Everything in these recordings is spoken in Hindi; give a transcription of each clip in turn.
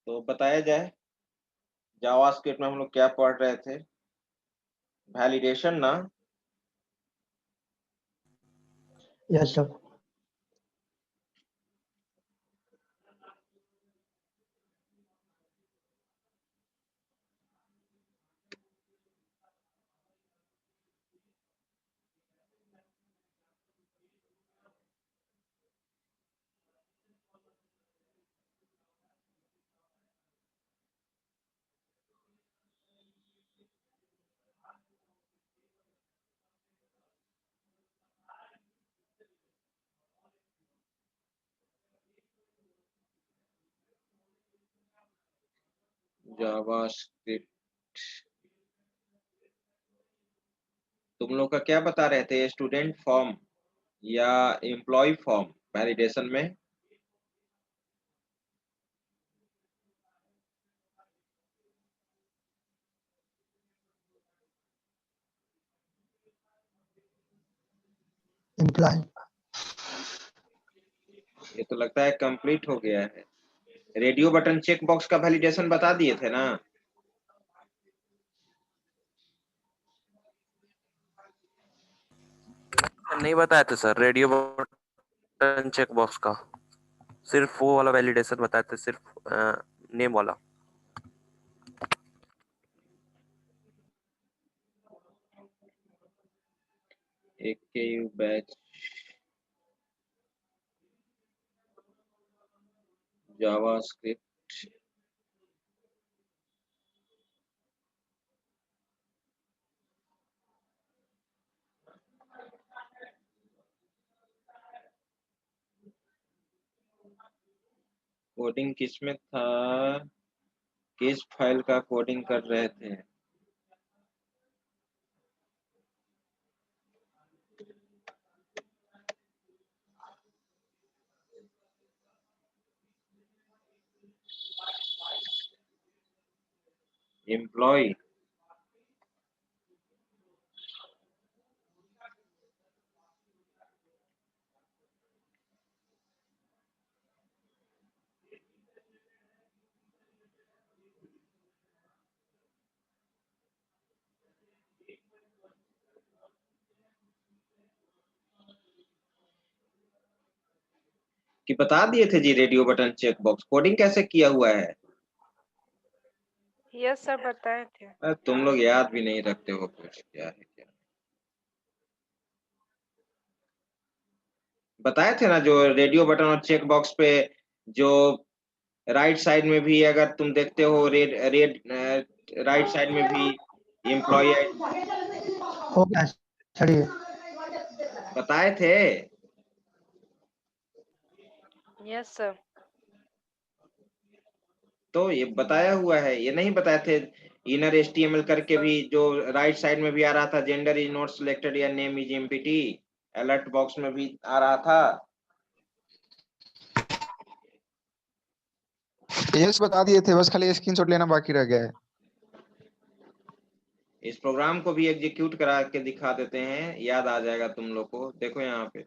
तो बताया जाए जावास्क्रिप्ट में हम लोग क्या पढ़ रहे थे? वैलिडेशन ना? Yes sir. जावास्क्रिप्ट तुम लोग का क्या बता रहे थे? स्टूडेंट फॉर्म या एम्प्लॉय फॉर्म वैलिडेशन में? एम्प्लॉय। ये तो लगता है कंप्लीट हो गया है। रेडियो बटन चेक बॉक्स का वैलिडेशन बता दिए थे ना? नहीं बताया था sir radio button check box का, सिर्फ वो वाला वैलिडेशन बताया था, सिर्फ नेम वाला। एक के बैच जावास्क्रिप्ट कोडिंग किसमें था? किस फाइल का कोडिंग कर रहे थे? एम्प्लॉय कि बता दिए थे जी radio button check box coding कैसे किया हुआ है? यस सर बताए थे। तुम लोग याद भी नहीं रखते हो कुछ, क्या है क्या? बताए थे ना जो रेडियो बटन और चेक बॉक्स पे जो राइट साइड में भी अगर तुम देखते हो रेड रेड राइट साइड में भी एम्प्लॉय हो गया चलिए। बताए थे। Yes sir. तो ये बताया हुआ है, ये नहीं बताए थे? इनर एचटीएमएल करके भी जो राइट साइड में भी आ रहा था, जेंडर इज नॉट सिलेक्टेड या name is empty, alert box में भी आ रहा था। यस बता दिए थे, बस खाली स्क्रीनशॉट लेना बाकी रह गया है। इस प्रोग्राम को भी एग्जीक्यूट करा के दिखा देते हैं, याद आ जाएगा तुम लोग को। देखो यहाँ पे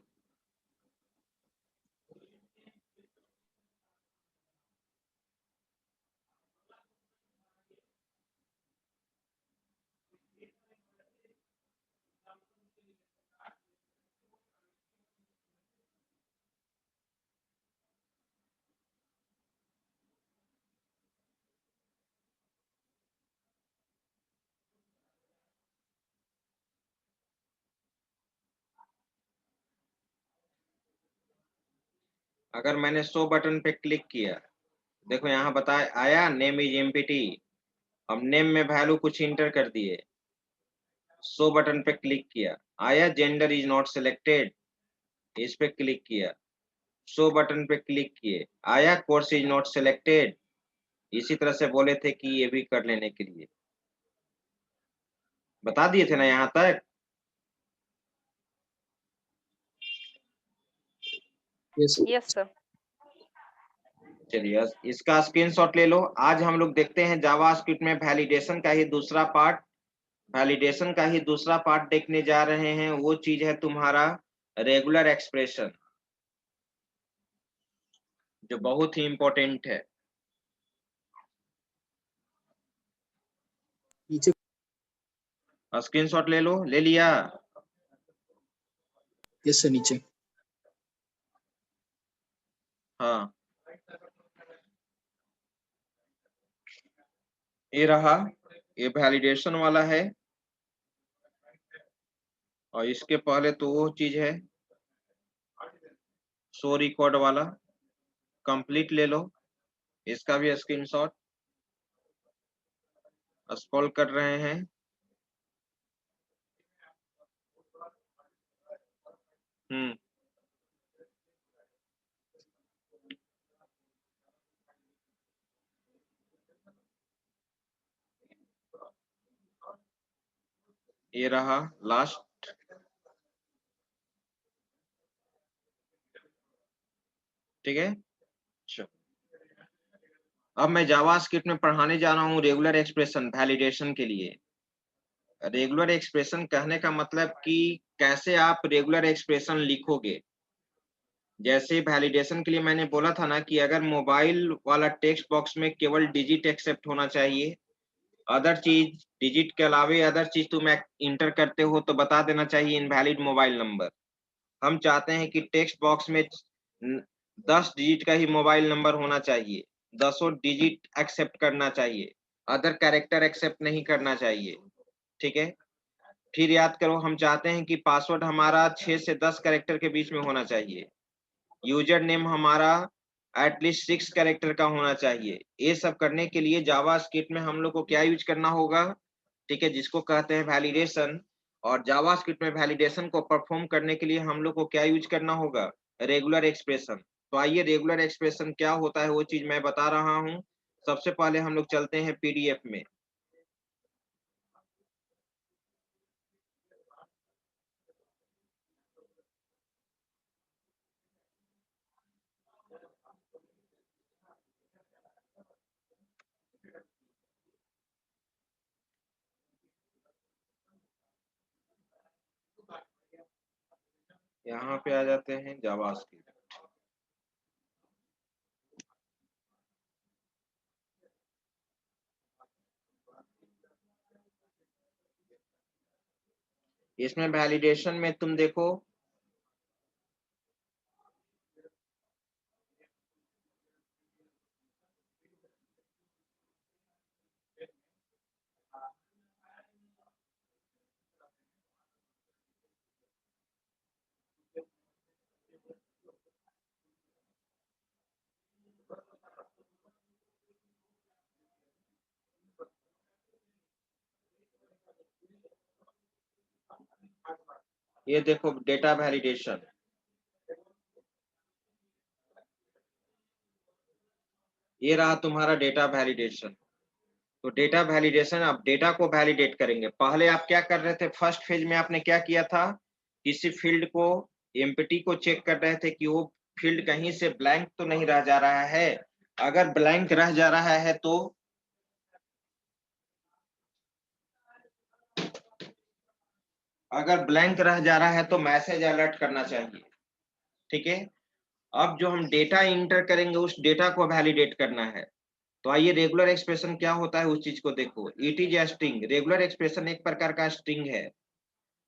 अगर मैंने शो बटन पे क्लिक किया, देखो यहाँ बताया आया नेम इज एमपीटी। हम नेम में वैल्यू कुछ इंटर कर दिए, शो बटन पे क्लिक किया, आया जेंडर इज नॉट सिलेक्टेड, इस पे क्लिक किया, शो बटन पे क्लिक किए, आया कोर्स इज नॉट सिलेक्टेड। इसी तरह से बोले थे कि ये भी कर लेने के लिए बता दिए थे ना यहाँ तक? Yes sir. चलिए इसका स्क्रीनशॉट ले लो। आज हम लोग देखते हैं जावास्क्रिप्ट में वैलिडेशन का ही दूसरा पार्ट। वैलिडेशन का ही दूसरा पार्ट देखने जा रहे हैं। वो चीज है तुम्हारा रेगुलर एक्सप्रेशन, जो बहुत ही इंपॉर्टेंट है। नीचे स्क्रीनशॉट ले लो, ले लिया? यस सर नीचे हाँ, ये रहा, ये वैलिडेशन वाला है और इसके पहले तो वो चीज है शो रिकॉर्ड वाला, कंप्लीट ले लो, इसका भी स्क्रीनशॉट। स्क्रॉल कर रहे हैं, ये रहा लास्ट। ठीक है, अच्छा अब मैं जावास्क्रिप्ट में पढ़ाने जा रहा हूँ रेगुलर एक्सप्रेशन वैलिडेशन के लिए। रेगुलर एक्सप्रेशन कहने का मतलब कि कैसे आप रेगुलर एक्सप्रेशन लिखोगे। जैसे वैलिडेशन के लिए मैंने बोला था ना कि अगर मोबाइल वाला टेक्स्ट बॉक्स में केवल डिजिट एक्सेप्ट होना चाहिए, अदर चीज डिजिट के अलावे अदर चीज तुम इंटर करते हो तो बता देना चाहिए इनवैलिड मोबाइल नंबर। हम चाहते हैं कि टेक्स्ट बॉक्स में 10 डिजिट का ही मोबाइल नंबर होना चाहिए, 10 डिजिट एक्सेप्ट करना चाहिए, अदर कैरेक्टर एक्सेप्ट नहीं करना चाहिए। ठीक है, फिर याद करो, हम चाहते हैं कि पासवर्ड हमारा 6 से 10 कैरेक्टर के बीच में होना चाहिए, यूजर नेम हमारा एटलीस्ट 6 कैरेक्टर का होना चाहिए। ये सब करने के लिए जावास्क्रिप्ट में हम लोग को क्या यूज करना होगा, ठीक है, जिसको कहते हैं वैलिडेशन। और जावास्क्रिप्ट में वैलिडेशन को परफॉर्म करने के लिए हम लोग को क्या यूज करना होगा, रेगुलर एक्सप्रेशन। तो आइए रेगुलर एक्सप्रेशन क्या होता है वो चीज मैं बता रहा हूँ। सबसे पहले हम लोग चलते हैं पीडीएफ में। यहाँ पे आ जाते हैं जावास्क्रिप्ट। इसमें वैलिडेशन में तुम देखो, ये देखो डेटा वैलिडेशन, ये रहा तुम्हारा डेटा वैलिडेशन। तो डेटा वैलिडेशन, अब डेटा को वैलिडेट करेंगे। पहले आप क्या कर रहे थे, फर्स्ट फेज में आपने क्या किया था, किसी फील्ड को एम्प्टी को चेक कर रहे थे कि वो फील्ड कहीं से ब्लैंक तो नहीं रह जा रहा है। अगर ब्लैंक रह जा रहा है तो मैसेज अलर्ट करना चाहिए। ठीक है, अब जो हम डेटा इंटर करेंगे उस डेटा को वैलिडेट करना है। तो आइए रेगुलर एक्सप्रेशन क्या होता है उस चीज को देखो। It is a string, regular expression एक प्रकार का स्ट्रिंग है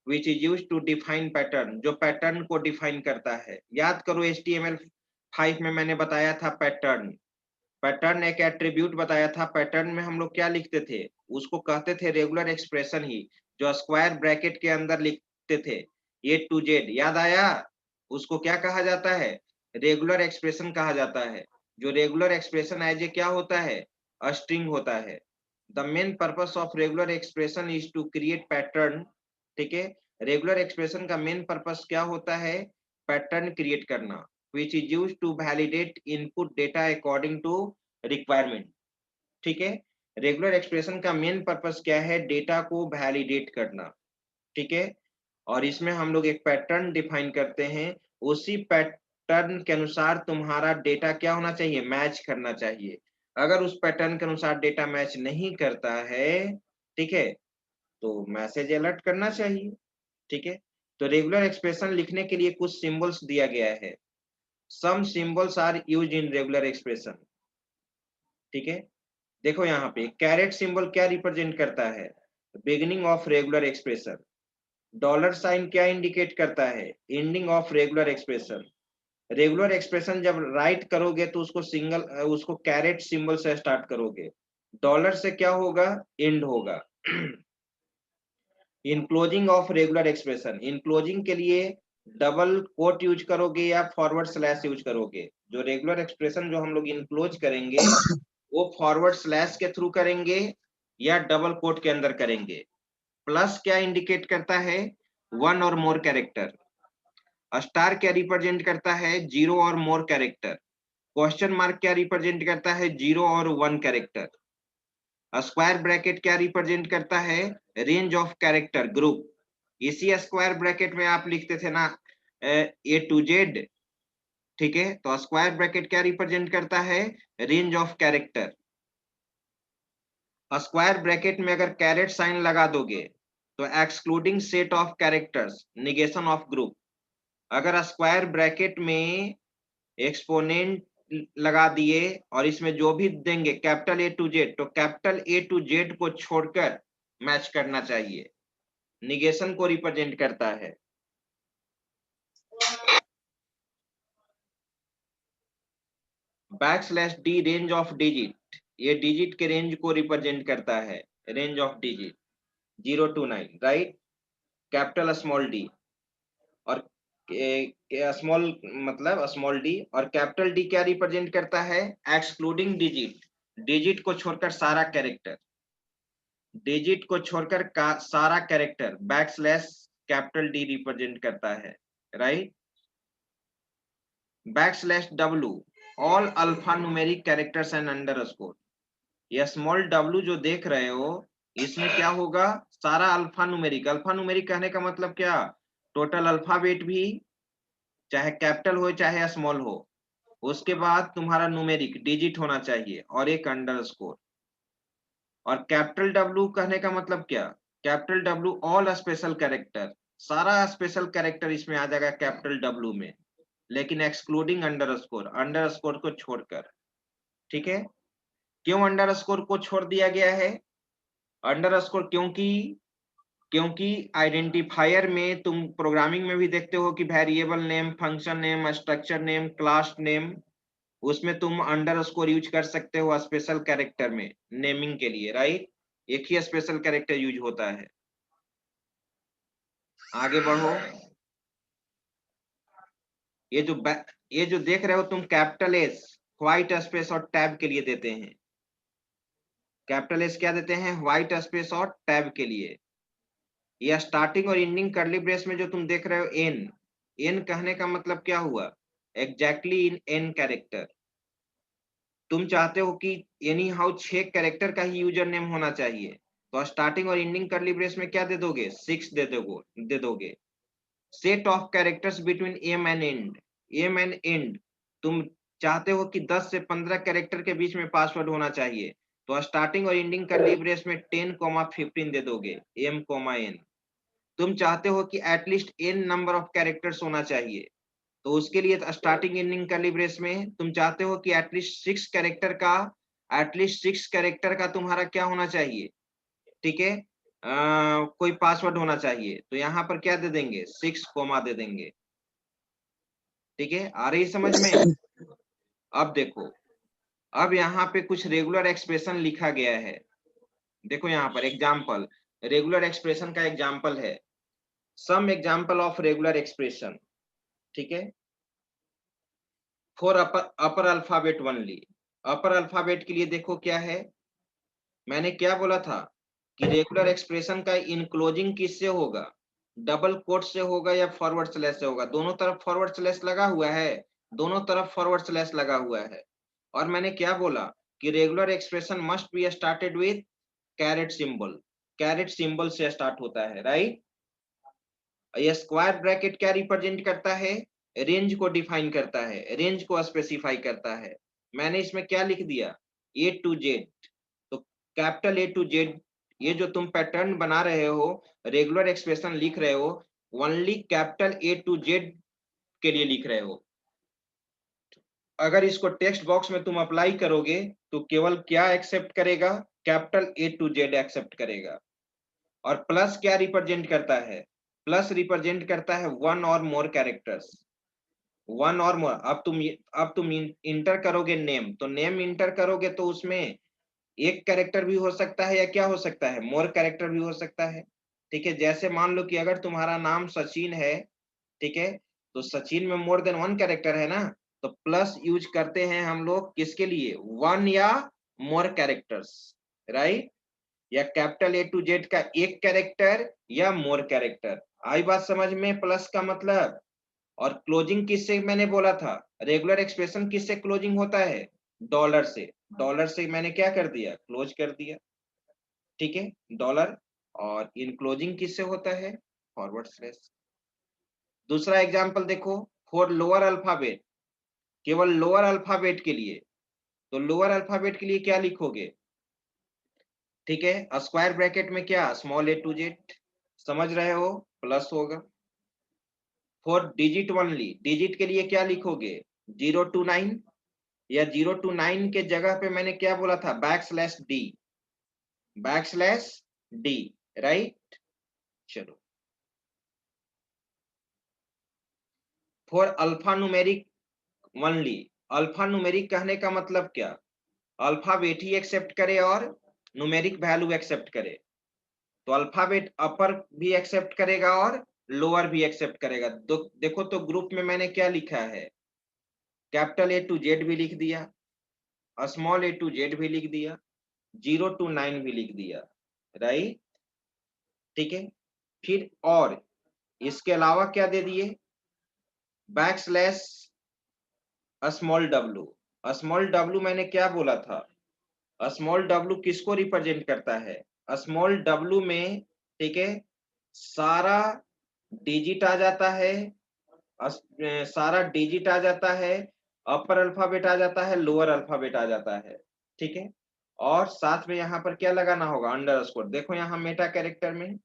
which is used to define pattern, जो पैटर्न को डिफाइन करता है। याद करो HTML5 में मैंने बताया था पैटर्न एक एट्रीब्यूट बताया था। पैटर्न में हम लोग क्या लिखते थे, उसको कहते थे रेगुलर एक्सप्रेशन ही, जो स्क्वायर ब्रैकेट के अंदर लिखते थे A to Z। याद आया, उसको क्या कहा जाता है, रेगुलर एक्सप्रेशन कहा जाता है। जो रेगुलर एक्सप्रेशन एज ए क्या होता है, स्ट्रिंग होता है। The main purpose of regular expression is to create pattern. ठीक है, रेगुलर एक्सप्रेशन का मेन पर्पस क्या होता है, पैटर्न क्रिएट करना, which is used to validate input data according to requirement। ठीक है, रेगुलर एक्सप्रेशन का मेन पर्पस क्या है, डेटा को वैलिडेट करना। ठीक है, और इसमें हम लोग एक पैटर्न डिफाइन करते हैं, उसी पैटर्न के अनुसार तुम्हारा डेटा क्या होना चाहिए, मैच करना चाहिए। अगर उस पैटर्न के अनुसार डेटा मैच नहीं करता है, ठीक है, तो मैसेज अलर्ट करना चाहिए। ठीक है, तो रेगुलर एक्सप्रेशन लिखने के लिए कुछ सिंबल्स दिया गया है। Some symbols are used in regular expression. ठीक है, देखो यहाँ पे कैरेट सिंबल क्या रिप्रेजेंट करता है, beginning of regular expression. Dollar sign क्या इंडिकेट करता है? Ending of regular expression. Regular expression जब राइट करोगे तो उसको कैरेट सिंबल से स्टार्ट करोगे। डॉलर से क्या होगा? एंड होगा। Enclosing of regular expression. Enclosing के लिए डबल कोट यूज करोगे या फॉरवर्ड स्लैश यूज करोगे? जो रेगुलर एक्सप्रेशन जो हम लोग इनक्लोज करेंगे वो फॉरवर्ड स्लैश के थ्रू करेंगे या डबल कोट के अंदर करेंगे। प्लस क्या इंडिकेट करता है? वन और मोर कैरेक्टर। स्टार क्या रिप्रेजेंट करता है? जीरो और मोर कैरेक्टर। क्वेश्चन मार्क क्या रिप्रेजेंट करता है? जीरो और वन कैरेक्टर। स्क्वायर ब्रैकेट क्या रिप्रेजेंट करता है? Range of character group. इसी स्क्वायर ब्रैकेट में आप लिखते थे ना ए टू जेड, ठीक है? तो स्क्वायर ब्रैकेट क्या रिप्रेजेंट करता है? Range of character. Square bracket में अगर कैरेट साइन लगा दोगे तो excluding set of characters, negation of group. अगर स्क्वायर ब्रैकेट में एक्सपोनेंट लगा दिए और इसमें जो भी देंगे कैपिटल ए टू जेड, तो कैपिटल ए टू जेड को छोड़कर मैच करना चाहिए। निगेशन को रिप्रेजेंट करता है। Backslash D range of digit, ये डिजिट के रेंज को रिप्रेजेंट करता है। Range of digit 0 to 9, right? Capital small D और स्मॉल मतलब स्मॉल डी, और कैपिटल डी क्या रिप्रेजेंट करता है? एक्सक्लूडिंग डिजिट, डिजिट को छोड़कर सारा कैरेक्टर। डिजिट को छोड़कर का सारा character backslash capital D represent करता है, right? Backslash W all alpha numeric characters and underscore. ये स्मॉल डब्ल्यू जो देख रहे हो इसमें क्या होगा? सारा अल्फा न्यूमेरिक। अल्फा न्यूमेरिक कहने का मतलब क्या? टोटल अल्फाबेट भी, चाहे कैपिटल हो चाहे स्मॉल हो, उसके बाद तुम्हारा न्यूमेरिक डिजिट होना चाहिए और एक अंडरस्कोर। और कैपिटल डब्ल्यू कहने का मतलब क्या? Capital W all special character, सारा स्पेशल कैरेक्टर इसमें आ जाएगा कैपिटल डब्ल्यू में, लेकिन एक्सक्लूडिंग अंडरस्कोर, अंडरस्कोर को छोड़कर, ठीक है? क्यों अंडरस्कोर को छोड़ दिया गया है? अंडरस्कोर क्योंकि आइडेंटिफायर में तुम प्रोग्रामिंग में भी देखते हो कि variable name, function name, structure name, class name, उसमें तुम अंडरस्कोर यूज कर सकते हो स्पेशल कैरेक्टर में नेमिंग के लिए, राइट? एक ही स्पेशल कैरेक्टर यूज होता है। आगे बढ़ो। ये जो देख रहे हो तुम कैपिटल एस व्हाइट स्पेस और टैब के लिए देते हैं। कैपिटल एस क्या देते हैं? व्हाइट स्पेस और टैब के लिए। या स्टार्टिंग और एंडिंग कर्ली ब्रेस में जो तुम देख रहे हो एन, एन कहने का मतलब क्या हुआ? Exactly in an character. तुम चाहते हो कि एनी हाउ 6 कैरेक्टर का ही यूजर नेम होना चाहिए, तो स्टार्टिंग और एंडिंग कर्ली ब्रेस में क्या दे दोगे? 6 दे दोगे। Set of characters between m and n, m and n तुम चाहते हो कि 10 से 15 कैरेक्टर के बीच में पासवर्ड होना चाहिए, तो स्टार्टिंग और एंडिंग कर्ली ब्रेस में 10,15 दे दोगे, एम, एन। तुम चाहते हो कि at least N number of characters होना चाहिए, तो उसके लिए स्टार्टिंग एंडिंग कर्ली ब्रेस में तुम चाहते हो कि एटलीस्ट 6 कैरेक्टर का तुम्हारा क्या होना चाहिए, ठीक है? कोई पासवर्ड होना चाहिए, तो यहाँ पर क्या दे देंगे? 6 कोमा दे देंगे, ठीक है? आ रही समझ में? अब देखो, अब यहाँ पे कुछ रेगुलर एक्सप्रेशन लिखा गया है। देखो यहाँ पर एग्जाम्पल, रेगुलर एक्सप्रेशन का एग्जाम्पल है। Some example of regular expression, ठीक है? For upper alphabet only. Upper alphabet के लिए देखो क्या है, मैंने क्या बोला था कि रेगुलर एक्सप्रेशन का इनक्लोजिंग किससे होगा? डबल कोट से होगा या फॉरवर्ड स्लैश से होगा? दोनों तरफ फॉरवर्ड स्लैश लगा हुआ है, दोनों तरफ फॉरवर्ड स्लैश लगा हुआ है। और मैंने क्या बोला कि regular expression must be started with carat symbol, carat symbol से स्टार्ट होता है, राइट? ये स्क्वायर ब्रैकेट क्या रिप्रेजेंट करता है? रेंज को डिफाइन करता है, रेंज को स्पेसिफाई करता है। मैंने इसमें क्या लिख दिया? ए टू जेड। तो कैपिटल ए टू जेड, ये जो तुम पैटर्न बना रहे हो, रेगुलर एक्सप्रेशन लिख रहे हो, only capital A to Z के लिए लिख रहे हो। अगर इसको टेक्स्ट बॉक्स में तुम अप्लाई करोगे तो केवल क्या एक्सेप्ट करेगा? Capital A to Z accept करेगा। और प्लस क्या रिप्रेजेंट करता है? प्लस रिप्रेजेंट करता है वन और मोर कैरेक्टर्स, वन और मोर। अब तुम इंटर करोगे नेम, तो नेम इंटर करोगे तो उसमें एक कैरेक्टर भी हो सकता है या क्या हो सकता है, मोर कैरेक्टर भी हो सकता है। ठीक है, जैसे मान लो कि अगर तुम्हारा नाम सचिन है, ठीक है, तो सचिन में मोर देन वन कैरेक्टर है ना, तो प्लस यूज करते हैं हम लोग किसके लिए, वन या मोर कैरेक्टर्स, राइट। या कैपिटल ए टू जेड का एक कैरेक्टर या मोर कैरेक्टर। आई बात समझ में प्लस का मतलब। और क्लोजिंग किससे मैंने बोला था, रेगुलर एक्सप्रेशन किससे क्लोजिंग होता है, डॉलर से। डॉलर से मैंने क्या कर दिया, क्लोज कर दिया, ठीक है, डॉलर। और इन क्लोजिंग किससे होता है, फॉरवर्ड स्लैश। दूसरा एग्जांपल देखो, फॉर लोअर अल्फाबेट, केवल लोअर अल्फाबेट के लिए, तो लोअर अल्फाबेट के लिए क्या लिखोगे, ठीक है, स्क्वायर ब्रैकेट में क्या, स्मॉल ए टू जेड, समझ रहे हो, प्लस होगा। फॉर डिजिट ओनली, डिजिट के लिए क्या लिखोगे, 0 to 9, या 0 to 9 के जगह पे मैंने क्या बोला था, backslash D, backslash D, right. चलो, for alphanumeric only, alphanumeric कहने का मतलब क्या, अल्फाबेट ही एक्सेप्ट करे और न्यूमेरिक वैल्यू एक्सेप्ट करे। तो अल्फाबेट अपर भी एक्सेप्ट करेगा और लोअर भी एक्सेप्ट करेगा। देखो तो ग्रुप में मैंने क्या लिखा है, कैपिटल ए टू जेड भी लिख दिया, स्मॉल ए टू जेड भी लिख दिया, 0 to 9 भी लिख दिया, राइट। ठीक है, फिर और इसके अलावा क्या दे दिए, backslash small W. Small W मैंने क्या बोला था, स्मॉल डब्लू किसको रिप्रेजेंट करता है, स्मॉल डब्लू में, ठीक है, सारा डिजिट आ जाता है, सारा डिजिट आ जाता है, अपर अल्फाबेट आ जाता है, लोअर अल्फाबेट आ जाता है, ठीक है। और साथ में यहाँ पर क्या लगाना होगा, अंडरस्कोर। देखो यहाँ मेटा कैरेक्टर में,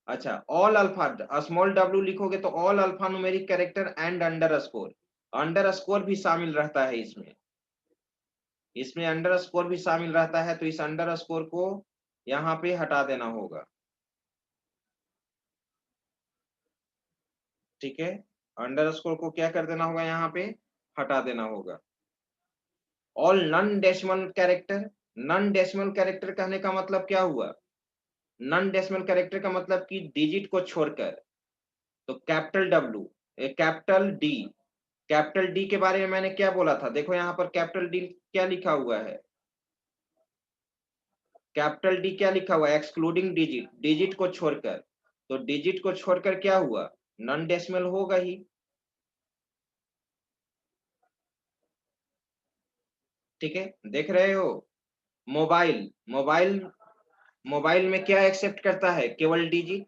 अच्छा, ऑल अल्फा, स्मॉल डब्ल्यू लिखोगे तो all alpha numeric character and underscore, underscore भी शामिल रहता है इसमें, इसमें अंडरस्कोर भी शामिल रहता है, तो इस अंडरस्कोर को यहाँ पे हटा देना होगा, ठीक है, अंडरस्कोर को क्या कर देना होगा, यहाँ पे हटा देना होगा। All non decimal character, non decimal character कहने का मतलब क्या हुआ, नॉन डेसिमल कैरेक्टर का मतलब कि डिजिट को छोड़कर, तो capital W, capital D, capital D के बारे में मैंने क्या बोला था, देखो यहाँ पर कैपिटल डी क्या लिखा हुआ है, कैपिटल डी क्या लिखा हुआ है, एक्सक्लूडिंग डिजिट, डिजिट को छोड़कर, तो डिजिट को छोड़कर क्या हुआ, नॉन डेसिमल होगा ही। ठीक है, देख रहे हो। मोबाइल, मोबाइल, मोबाइल में क्या एक्सेप्ट करता है, केवल डिजिट,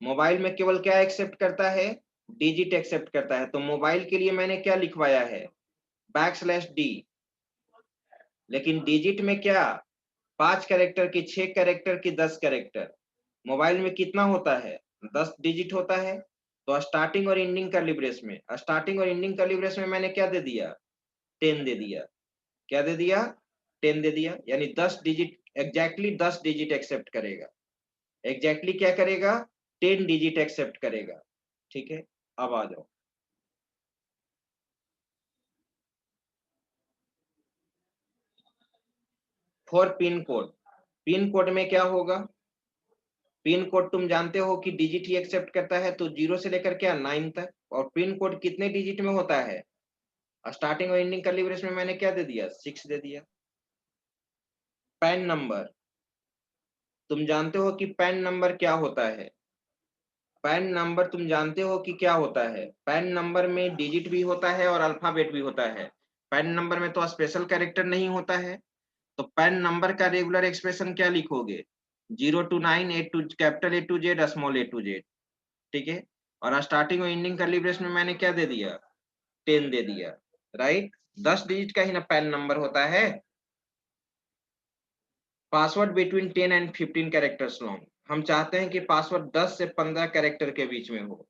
मोबाइल में केवल क्या एक्सेप्ट करता है, डिजिट एक्सेप्ट करता है। तो मोबाइल के लिए मैंने क्या लिखवाया है, बैकस्लैश डी। लेकिन डिजिट में क्या, 5 कैरेक्टर की, 6 कैरेक्टर की, 10 कैरेक्टर, मोबाइल में कितना होता है, 10 डिजिट होता है। तो स्टार्टिंग और एंडिंग कर्ली ब्रेस में, स्टार्टिंग और एंडिंग कर्ली ब्रेस में मैंने क्या दे दिया, 10 दे दिया, क्या दे दिया, 10 दे दिया, यानी 10 डिजिट, एग्जैक्टली 10 डिजिट एक्सेप्ट करेगा, एग्जैक्टली क्या करेगा, 10 डिजिट एक्सेप्ट करेगा। ठीक है, अब आ जाओ, for pin code, pin code में क्या होगा, पिन कोड तुम जानते हो कि डिजिट ही एक्सेप्ट करता है, तो 0 से लेकर क्या 9 तक। और पिन कोड कितने डिजिट में होता है, स्टार्टिंग और एंडिंग कर्ली ब्रेस में मैंने क्या दे दिया, 6 दे दिया। पैन नंबर, तुम जानते हो कि पैन नंबर क्या होता है, पैन नंबर तुम जानते हो कि क्या होता है, पैन नंबर में डिजिट भी होता है और अल्फाबेट भी होता है। पैन नंबर में तो स्पेशल कैरेक्टर नहीं होता है, तो पैन नंबर का रेगुलर एक्सप्रेशन क्या लिखोगे, 0 to 9, A to capital A to Z, small a to z, ठीक है। और स्टार्टिंग और एंडिंग कर्ली ब्रेस में मैंने क्या दे दिया, 10 दे दिया, राइट। 10 डिजिट का ही ना पैन नंबर होता है। Password between 10 and 15 characters long, हम चाहते हैं कि पासवर्ड 10 से 15 कैरेक्टर के बीच में हो,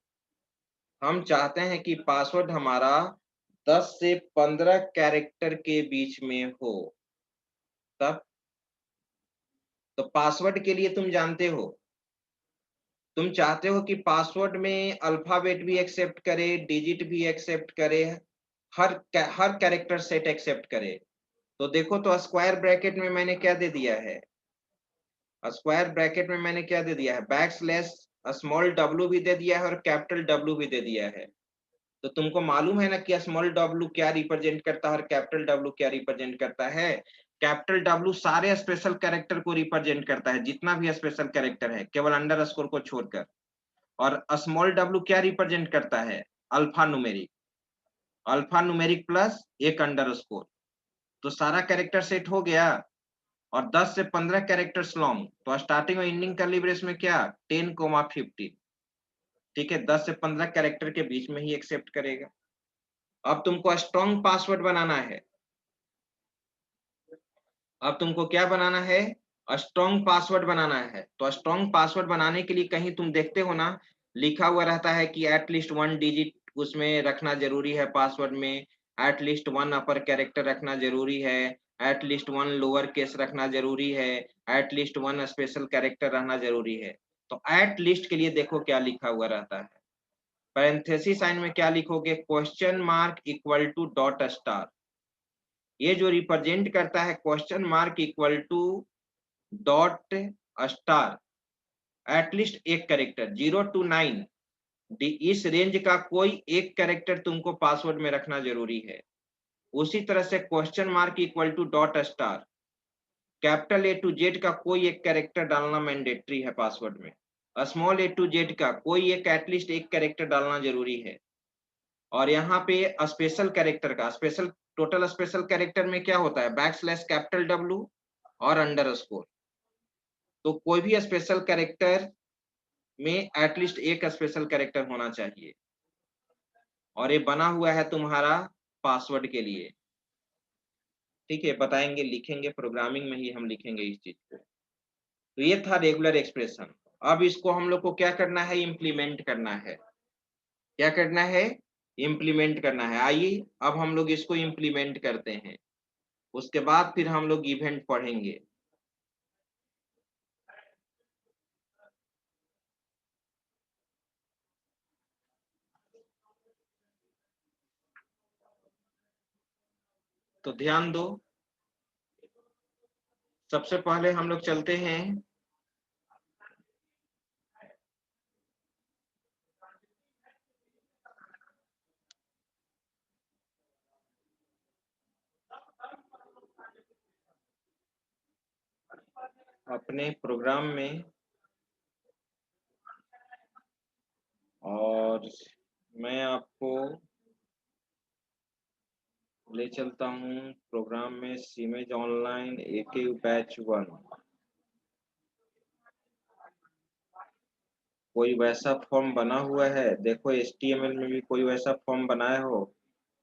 हम चाहते हैं कि पासवर्ड हमारा 10 से 15 कैरेक्टर के बीच में हो, तब तो पासवर्ड के लिए तुम जानते हो, तुम चाहते हो कि पासवर्ड में अल्फाबेट भी एक्सेप्ट करे, डिजिट भी एक्सेप्ट करे, हर कैरेक्टर सेट एक्सेप्ट करे। तो देखो, तो स्क्वायर ब्रैकेट में मैंने क्या दे दिया है, स्क्वायर ब्रैकेट में मैंने क्या दे दिया है, बैकस्लैश स्मॉल w भी दे दिया है और कैपिटल W भी दे दिया है। तो तुमको मालूम है ना कि स्मॉल w क्या रिप्रेजेंट करता है और कैपिटल W क्या रिप्रेजेंट करता है। कैपिटल W सारे स्पेशल कैरेक्टर को रिप्रेजेंट करता है, जितना भी स्पेशल कैरेक्टर है, केवल अंडरस्कोर को छोड़कर। और स्मॉल w क्या रिप्रेजेंट करता है, अल्फा न्यूमेरिक प्लस एक अंडरस्कोर। तो सारा कैरेक्टर सेट हो गया। और 10 से 15 कैरेक्टर्स लॉन्ग, तो स्टार्टिंग और एंडिंग कर्ली ब्रेस में क्या 10,15। ठीक है, 10 से 15 कैरेक्टर के बीच में ही एक्सेप्ट करेगा। अब तुमको स्ट्रॉन्ग पासवर्ड बनाना है। अब तुमको क्या बनाना है, स्ट्रॉन्ग पासवर्ड बनाना है। तो स्ट्रॉन्ग पासवर्ड बनाने के लिए कहीं तुम देखते हो ना, लिखा हुआ रहता है कि एटलीस्ट 1 डिजिट उसमें रखना जरूरी है पासवर्ड में, एटलीस्ट 1 अपर कैरेक्टर रखना जरूरी है, एटलीस्ट 1 लोअर केस रखना जरूरी है, एटलीस्ट 1 स्पेशल कैरेक्टर रहना जरूरी है। तो एट लिस्ट के लिए देखो क्या लिखा हुआ रहता है, पैरेंथेसिस साइन में क्या लिखोगे, question mark equal to dot star. ये जो रिप्रेजेंट करता है question mark equal to dot star, at least एक कैरेक्टर 0 to 9 इस रेंज का कोई एक कैरेक्टर तुमको पासवर्ड में रखना जरूरी है। उसी तरह से question mark equal to dot star, capital A to Z का कोई एक कैरेक्टर डालना मैंडेटरी है पासवर्ड में, स्मॉल a to Z का कोई एक एटलीस्ट एक कैरेक्टर डालना जरूरी है। और यहाँ पे स्पेशल कैरेक्टर का टोटल स्पेशल कैरेक्टर में क्या होता है, बैकस्लैश कैपिटल W और अंडरस्कोर। तो कोई भी स्पेशल कैरेक्टर में एटलीस्ट एक स्पेशल कैरेक्टर होना चाहिए। और ये बना हुआ है तुम्हारा पासवर्ड के लिए। ठीक है, बताएंगे, लिखेंगे, प्रोग्रामिंग में ही हम लिखेंगे इस चीज को। तो ये था रेगुलर एक्सप्रेशन। अब इसको हम लोग को क्या करना है, इम्प्लीमेंट करना है। क्या करना है, इम्प्लीमेंट करना है। आइए अब हम लोग इसको इम्प्लीमेंट करते हैं, उसके बाद फिर हम लोग इवेंट पढ़ेंगे। तो ध्यान दो, सबसे पहले हम लोग चलते हैं अपने प्रोग्राम में, और मैं आपको ले चलता हूँ प्रोग्राम में, सीमेज ऑनलाइन AQ बैच 1। कोई वैसा फॉर्म बना हुआ है, देखो HTML में भी कोई वैसा फॉर्म बनाया हो।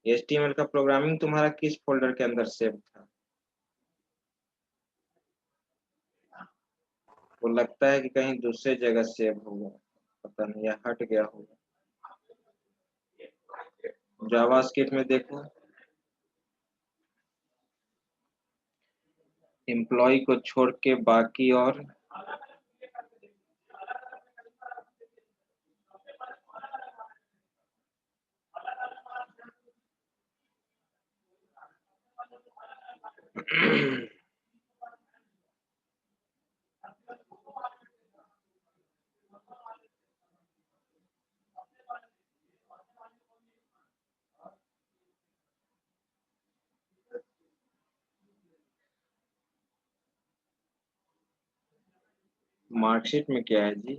HTML का प्रोग्रामिंग तुम्हारा किस फोल्डर के अंदर सेव था, वो लगता है कि कहीं दूसरे जगह सेव होगा, पता नहीं या हट गया होगा। जावास्क्रिप्ट में देखो, एम्प्लॉय को छोड़ के बाकी और मार्कशीट में क्या है जी,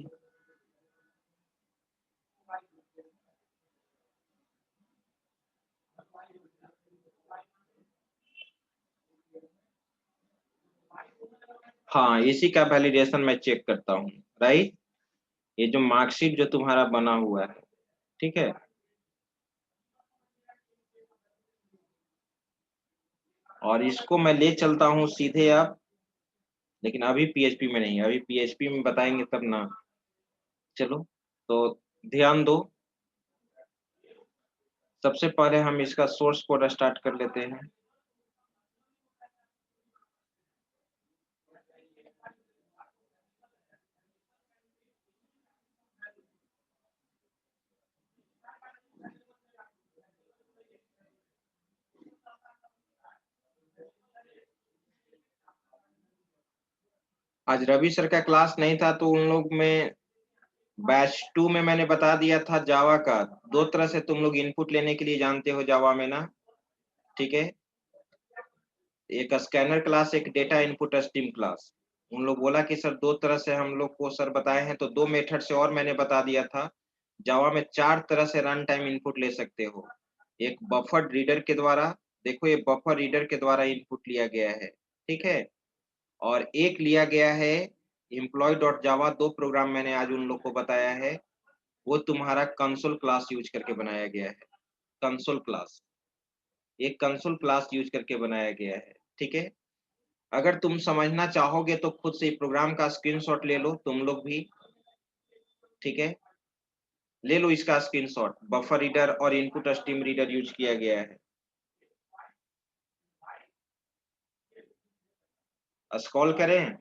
हाँ इसी का वैलिडेशन मैं चेक करता हूँ, राइट। ये जो मार्कशीट जो तुम्हारा बना हुआ है, ठीक है, और इसको मैं ले चलता हूँ सीधे अब, लेकिन अभी PHP में नहीं, अभी PHP में बताएंगे तब ना। चलो, तो ध्यान दो, सबसे पहले हम इसका सोर्स कोड स्टार्ट कर लेते हैं। आज रवि सर का क्लास नहीं था तो उन लोग में बैच 2 में मैंने बता दिया था जावा का। 2 तरह से तुम लोग इनपुट लेने के लिए जानते हो जावा में ना, ठीक है? एक स्कैनर क्लास, एक डेटा इनपुट स्ट्रीम क्लास। उन लोग बोला कि सर 2 तरह से हम लोग को सर बताए हैं, तो 2 मेथड से और मैंने बता दिया था। जावा में 4 तरह से रन टाइम इनपुट ले सकते हो। एक बफर रीडर के द्वारा, देखो ये बफर रीडर के द्वारा इनपुट लिया गया है, ठीक है? और एक लिया गया है employee.java। 2 प्रोग्राम मैंने आज उन लोग को बताया है, वो तुम्हारा कंसोल क्लास यूज करके बनाया गया है। कंसोल क्लास, एक कंसोल क्लास यूज करके बनाया गया है, ठीक है? अगर तुम समझना चाहोगे तो खुद से प्रोग्राम का स्क्रीनशॉट ले लो तुम लोग भी, ठीक है? ले लो इसका स्क्रीनशॉट। बफर रीडर और इनपुट स्ट्रीम रीडर यूज किया गया है। स्क्रॉल करें।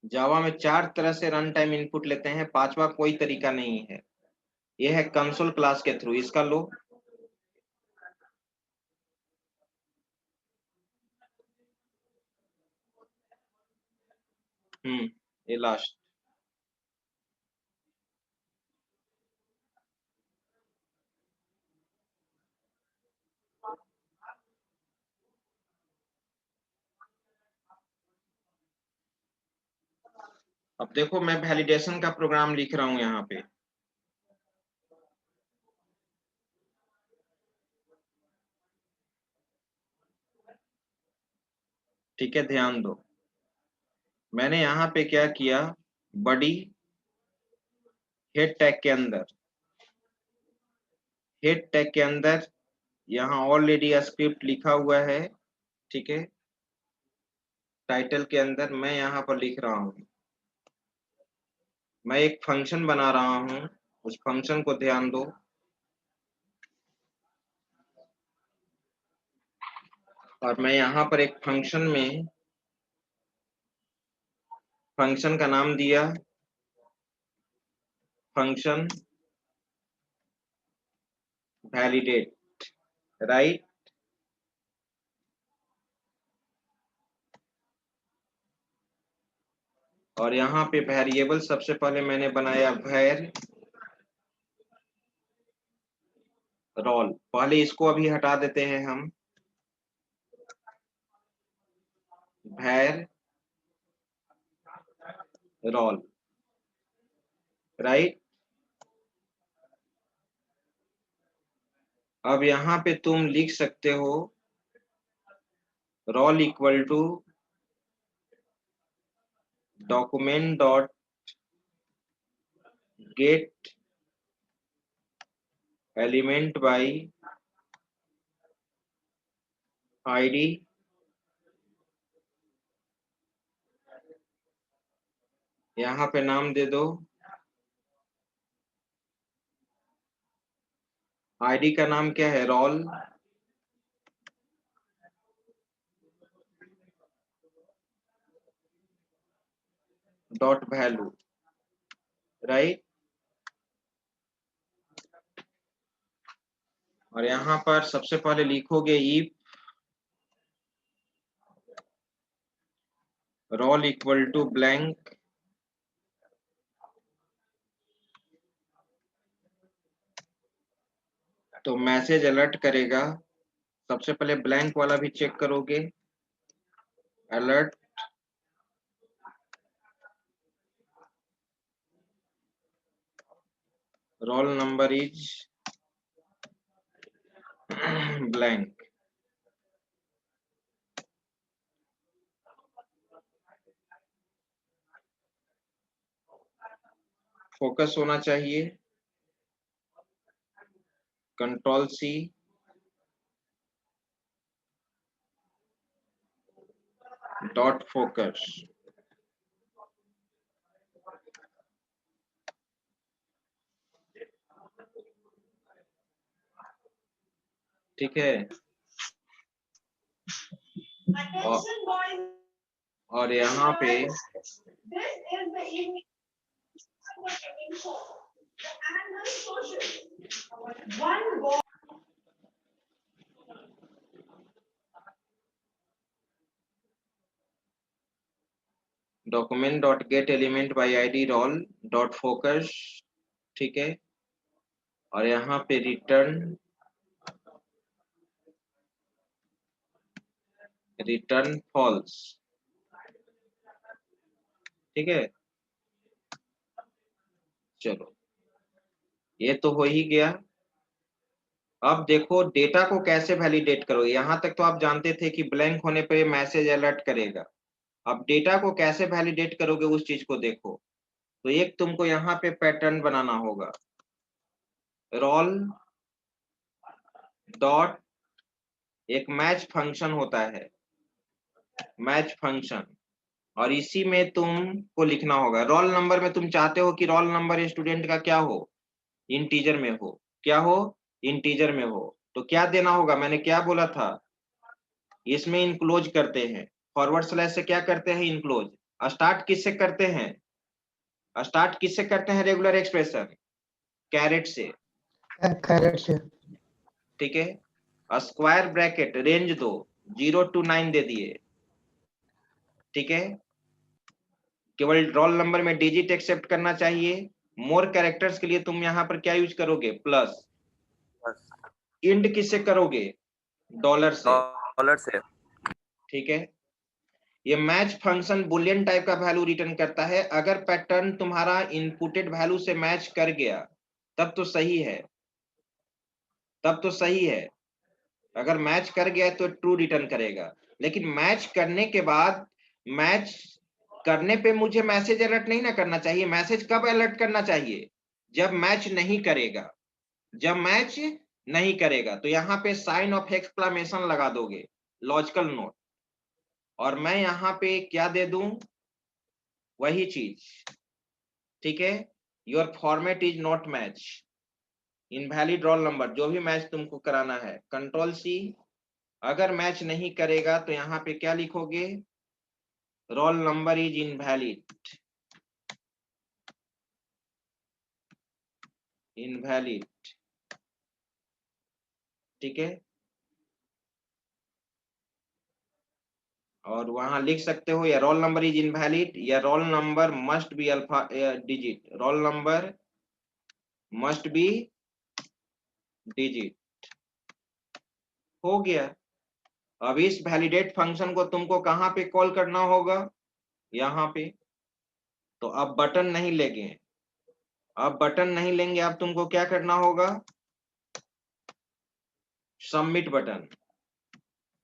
जावा में 4 तरह से रन टाइम इनपुट लेते हैं, 5वां कोई तरीका नहीं है। यह है कंसोल क्लास के थ्रू, इसका लो। ये लास्ट। अब देखो मैं वैलिडेशन का प्रोग्राम लिख रहा हूं यहाँ पे, ठीक है? ध्यान दो, मैंने यहाँ पे क्या किया, बॉडी हेड टैग के अंदर, हेड टैग के अंदर यहाँ ऑलरेडी स्क्रिप्ट लिखा हुआ है, ठीक है? टाइटल के अंदर मैं यहाँ पर लिख रहा हूँ, मैं एक फंक्शन बना रहा हूँ, उस फंक्शन को ध्यान दो। और मैं यहाँ पर एक फंक्शन में, फंक्शन का नाम दिया फंक्शन वैलिडेट, राइट? और यहाँ पे वेरिएबल सबसे पहले मैंने बनाया var रोल। पहले इसको अभी हटा देते हैं हम, var रोल, राइट? अब यहाँ पे तुम लिख सकते हो roll equal to document dot get element by ID, यहाँ पे नाम दे दो, आईडी का नाम क्या है, रोल, डॉट वैल्यू, राइट? और यहाँ पर सबसे पहले लिखोगे if roll equal to blank, तो मैसेज अलर्ट करेगा। सबसे पहले ब्लैंक वाला भी चेक करोगे, alert roll number is blank. Focus होना चाहिए, कंट्रोल सी, डॉट फोकस, ठीक है? और यहाँ पे document dot get element by ID roll dot focus, ठीक है, और यहाँ पे रिटर्न फॉल्स, ठीक है। चलो ये तो हो ही गया। अब देखो डेटा को कैसे वैलिडेट करो। यहां तक तो आप जानते थे कि ब्लैंक होने पे मैसेज अलर्ट करेगा। अब डेटा को कैसे वैलिडेट करोगे उस चीज को देखो। तो एक तुमको यहाँ पे पैटर्न बनाना होगा, रोल डॉट एक मैच फंक्शन होता है, मैच फंक्शन, और इसी में तुमको लिखना होगा रोल नंबर में। तुम चाहते हो कि रोल नंबर स्टूडेंट का क्या हो, इंटीजर में हो। क्या हो, इंटीजर में हो। तो क्या देना होगा, मैंने क्या बोला था, इसमें इनक्लोज करते हैं, फॉरवर्ड स्लैश से क्या करते हैं, इनक्लोज। स्टार्ट किससे करते हैं, स्टार्ट किससे करते हैं, रेगुलर एक्सप्रेशन कैरेट से, कैरेट से। ठीक है। स्क्वायर ब्रैकेट रेंज दो 0 to 9 दे दिए, ठीक है। केवल रोल नंबर में डिजिट एक्सेप्ट करना चाहिए। मोर कैरेक्टर्स के लिए तुम यहाँ पर क्या यूज करोगे, प्लस। इंड किससे करोगे, डॉलर से, ठीक है। ये मैच फंक्शन बुलियन टाइप का वैल्यू रिटर्न करता है। अगर पैटर्न तुम्हारा इनपुटेड वैल्यू से मैच कर गया तब तो सही है, तब तो सही है। अगर मैच कर गया तो ट्रू रिटर्न करेगा। लेकिन मैच करने के बाद, मैच करने पे मुझे मैसेज अलर्ट नहीं ना करना चाहिए। मैसेज कब अलर्ट करना चाहिए, जब मैच नहीं करेगा, जब मैच नहीं करेगा। तो यहाँ पे साइन ऑफ एक्सक्लेमेशन लगा दोगे, लॉजिकल नोट, और मैं यहाँ पे क्या दे दूं, वही चीज, ठीक है। Your format is not match, invalid roll number, जो भी मैच तुमको कराना है, कंट्रोल सी। अगर मैच नहीं करेगा तो यहाँ पे क्या लिखोगे, role number is invalid, invalid, ठीक है। और वहां लिख सकते हो या रोल नंबर इज इनवैलिड, या roll number must be alpha digit, roll number must be digit. हो गया। अब इस वैलिडेट फंक्शन को तुमको कहां पे कॉल करना होगा, यहाँ पे। तो अब बटन नहीं लेंगे, अब बटन नहीं लेंगे, अब तुमको क्या करना होगा, सबमिट बटन।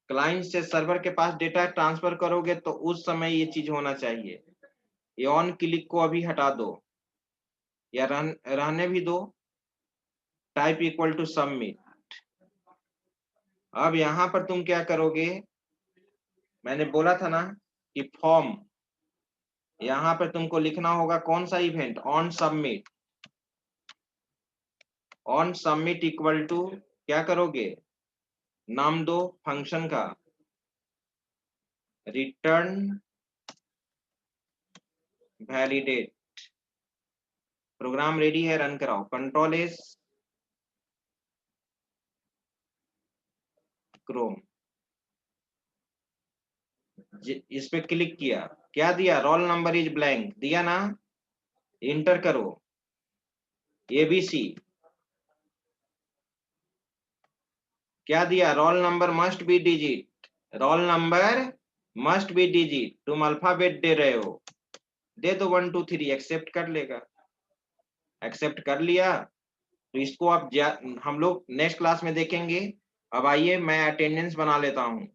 क्लाइंट से सर्वर के पास डेटा ट्रांसफर करोगे तो उस समय ये चीज होना चाहिए। ये ऑन क्लिक को अभी हटा दो या रहने भी दो, टाइप इक्वल टू सबमिट। अब यहां पर तुम क्या करोगे, मैंने बोला था ना कि फॉर्म, यहां पर तुमको लिखना होगा कौन सा event, on submit. On submit equal to क्या करोगे, नाम दो फंक्शन का, रिटर्न वैलिडेट। प्रोग्राम रेडी है, रन कराओ, कंट्रोल एस, क्रोम। इस पे क्लिक किया, क्या दिया, रोल नंबर इज ब्लैंक दिया ना, इंटर करो, एबीसी क्या दिया, roll number must be digit, roll number must be digit, तुम अल्फाबेट दे रहे हो, दे दो 1 2 3, एक्सेप्ट कर लेगा। एक्सेप्ट कर लिया तो इसको आप हम लोग नेक्स्ट क्लास में देखेंगे। अब आइए मैं अटेंडेंस बना लेता हूं।